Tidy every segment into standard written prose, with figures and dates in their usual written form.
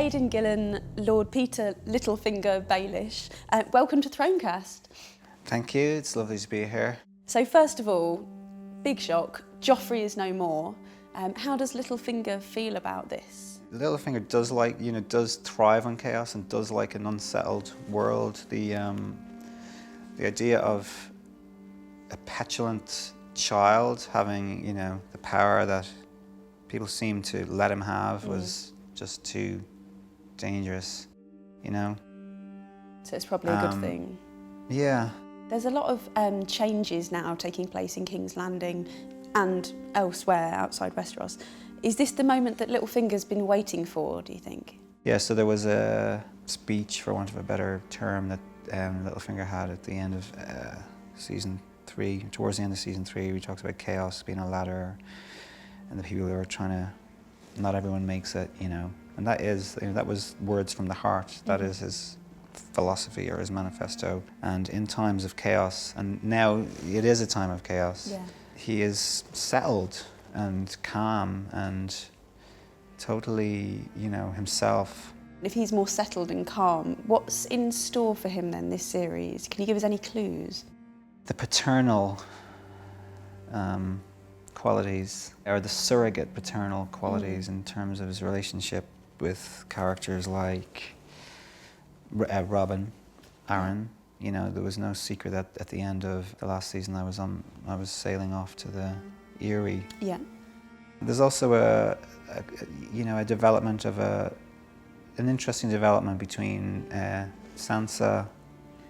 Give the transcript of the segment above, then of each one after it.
Aidan Gillen, Lord Peter Littlefinger Baelish. Welcome to Thronecast. Thank you, it's lovely to be here. So first of all, big shock, Joffrey is no more. How does Littlefinger feel about this? Littlefinger does thrive on chaos and does like an unsettled world. The idea of a petulant child having, the power that people seem to let him have was just too dangerous, So it's probably a good thing. Yeah. There's a lot of changes now taking place in King's Landing and elsewhere outside Westeros. Is this the moment that Littlefinger's been waiting for, do you think? Yeah, so there was a speech, for want of a better term, that Littlefinger had at the end of season 3. Towards the end of season 3, we talked about chaos being a ladder and the people who are trying to, not everyone makes it, And that was words from the heart. That is his philosophy or his manifesto. And in times of chaos, and now it is a time of chaos, he is settled and calm and totally, himself. If he's more settled and calm, what's in store for him then, this series? Can you give us any clues? The paternal qualities, or the surrogate paternal qualities in terms of his relationship with characters like Robin, Aaron. There was no secret that at the end of the last season I was sailing off to the Erie. Yeah. There's also a development of an interesting development between Sansa,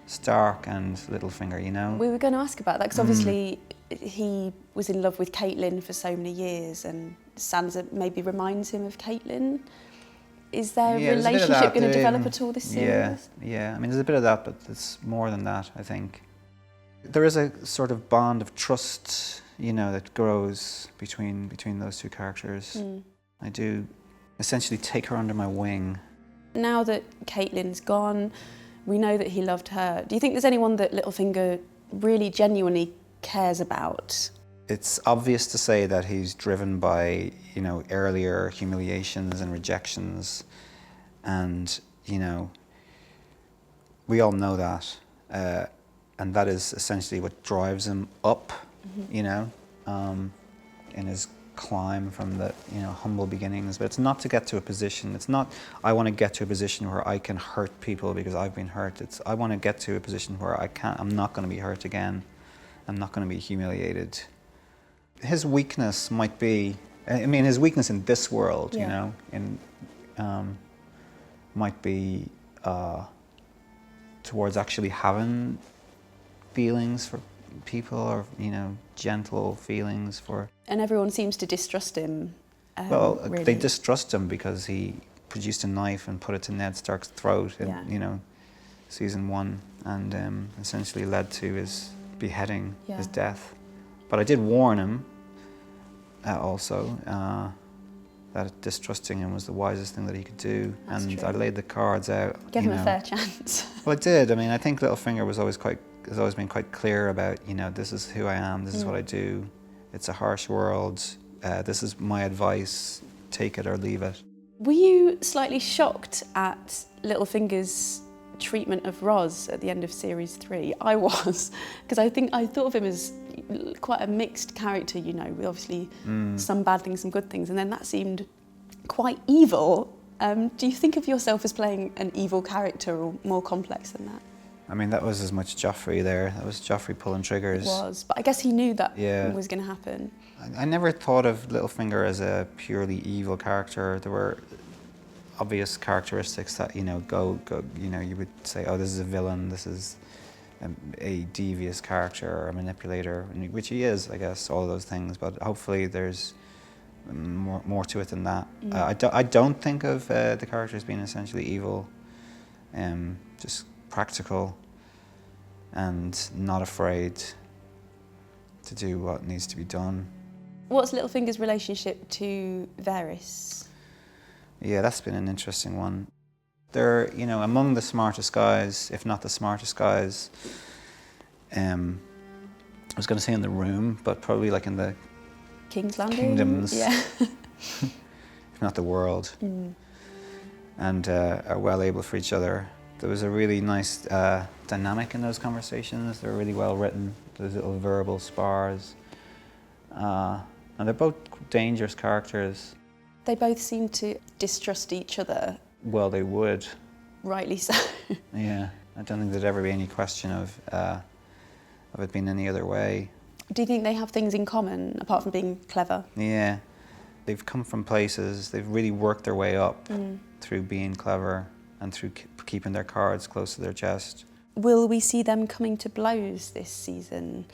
Stark and Littlefinger, We were going to ask about that because obviously he was in love with Catelyn for so many years and Sansa maybe reminds him of Catelyn. Is their relationship going to develop at all this series? Yeah. I mean, there's a bit of that, but it's more than that, I think. There is a sort of bond of trust, that grows between those two characters. I do essentially take her under my wing. Now that Catelyn's gone, we know that he loved her. Do you think there's anyone that Littlefinger really genuinely cares about? It's obvious to say that he's driven by, earlier humiliations and rejections. And, we all know that. And that is essentially what drives him up, in his climb from the, humble beginnings. But it's not to get to a position. It's not, I want to get to a position where I can hurt people because I've been hurt. It's, I want to get to a position where I'm not going to be hurt again. I'm not going to be humiliated. His weakness might be, his weakness in this world, might be towards actually having feelings for people or, gentle feelings for... And everyone seems to distrust him, really. They distrust him because he produced a knife and put it to Ned Stark's throat in, season 1 and essentially led to his beheading, his death. But I did warn him also that distrusting him was the wisest thing that he could do. That's true. I laid the cards out. Give him a fair chance. Well, I did. I think Littlefinger has always been quite clear about, this is who I am, this is what I do. It's a harsh world. This is my advice. Take it or leave it. Were you slightly shocked at Littlefinger's treatment of Ros at the end of series 3? I was, because I thought of him as quite a mixed character, with obviously some bad things, some good things, and then that seemed quite evil. Do you think of yourself as playing an evil character or more complex than that? That was as much Joffrey there. That was Joffrey pulling triggers. It was, but I guess he knew that was going to happen. I never thought of Littlefinger as a purely evil character. There were obvious characteristics that, you would say, oh, this is a villain, this is a devious character or a manipulator, which he is, I guess, all those things, but hopefully there's more to it than that. I don't think of the character as being essentially evil, just practical and not afraid to do what needs to be done. What's Littlefinger's relationship to Varys? Yeah, that's been an interesting one. They're, among the smartest guys, if not the smartest guys. I was going to say in the room, but probably like in the King's Landing? kingdoms, yeah. if not the world. and are well able for each other. There was a really nice dynamic in those conversations. They were really well written. Those little verbal spars. And they're both dangerous characters. They both seem to distrust each other. Well, they would. Rightly so. Yeah, I don't think there'd ever be any question of it being any other way. Do you think they have things in common, apart from being clever? Yeah, they've come from places, they've really worked their way up through being clever and through keeping their cards close to their chest. Will we see them coming to blows this season,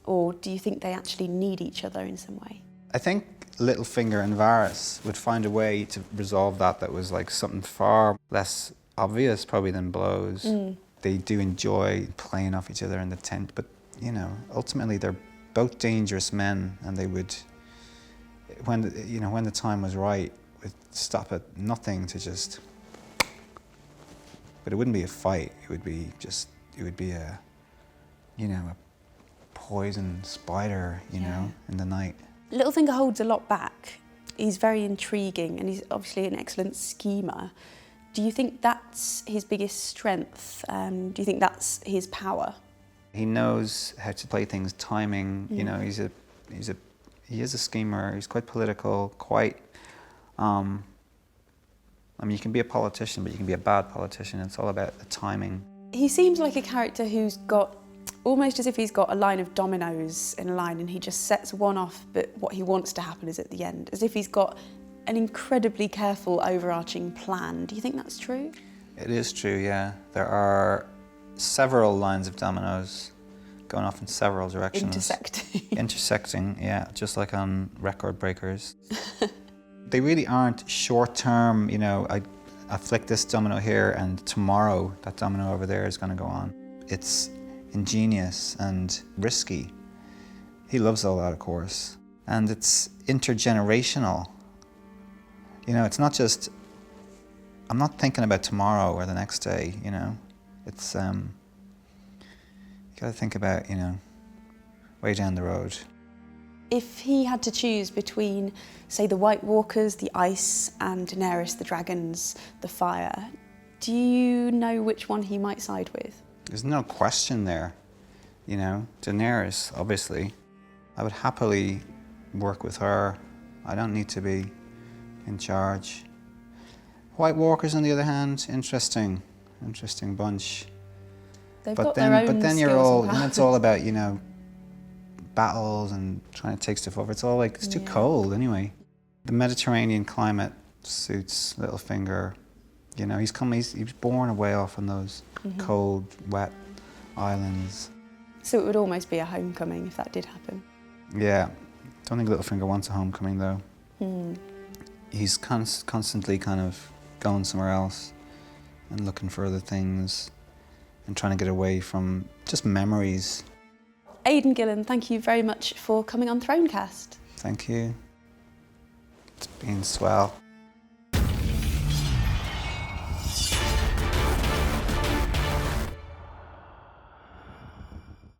or do you think they actually need each other in some way? I think Littlefinger and Varys would find a way to resolve that was like something far less obvious probably than blows. They do enjoy playing off each other in the tent, but you know, ultimately they're both dangerous men, and they would, when the time was right, would stop at nothing to just. But it wouldn't be a fight. It would be a, a poison spider, in the night. Littlefinger holds a lot back. He's very intriguing, and he's obviously an excellent schemer. Do you think that's his biggest strength? Do you think that's his power? He knows how to play things, timing. He is a schemer. He's quite political, quite. You can be a politician, but you can be a bad politician. It's all about the timing. He seems like a character who's got, almost as if he's got a line of dominoes in a line, and he just sets one off, but what he wants to happen is at the end. As if he's got an incredibly careful, overarching plan. Do you think that's true? It is true, yeah. There are several lines of dominoes going off in several directions. Intersecting, yeah, just like on Record Breakers. They really aren't short-term, I flick this domino here and tomorrow that domino over there is going to go on. It's ingenious and risky. He loves all that, of course. And it's intergenerational. It's not just, I'm not thinking about tomorrow or the next day, It's, you got to think about, way down the road. If he had to choose between, say, the White Walkers, the ice, and Daenerys, the dragons, the fire, do you know which one he might side with? There's no question there. Daenerys, obviously. I would happily work with her. I don't need to be in charge. White Walkers, on the other hand, interesting bunch. They've got their own skills and then it's all about, battles and trying to take stuff over. It's all like, it's too cold anyway. The Mediterranean climate suits Littlefinger. He's born away off on those cold, wet islands. So it would almost be a homecoming if that did happen. Yeah. Don't think Littlefinger wants a homecoming though. He's constantly kind of going somewhere else and looking for other things and trying to get away from just memories. Aidan Gillen, thank you very much for coming on Thronecast. Thank you. It's been swell.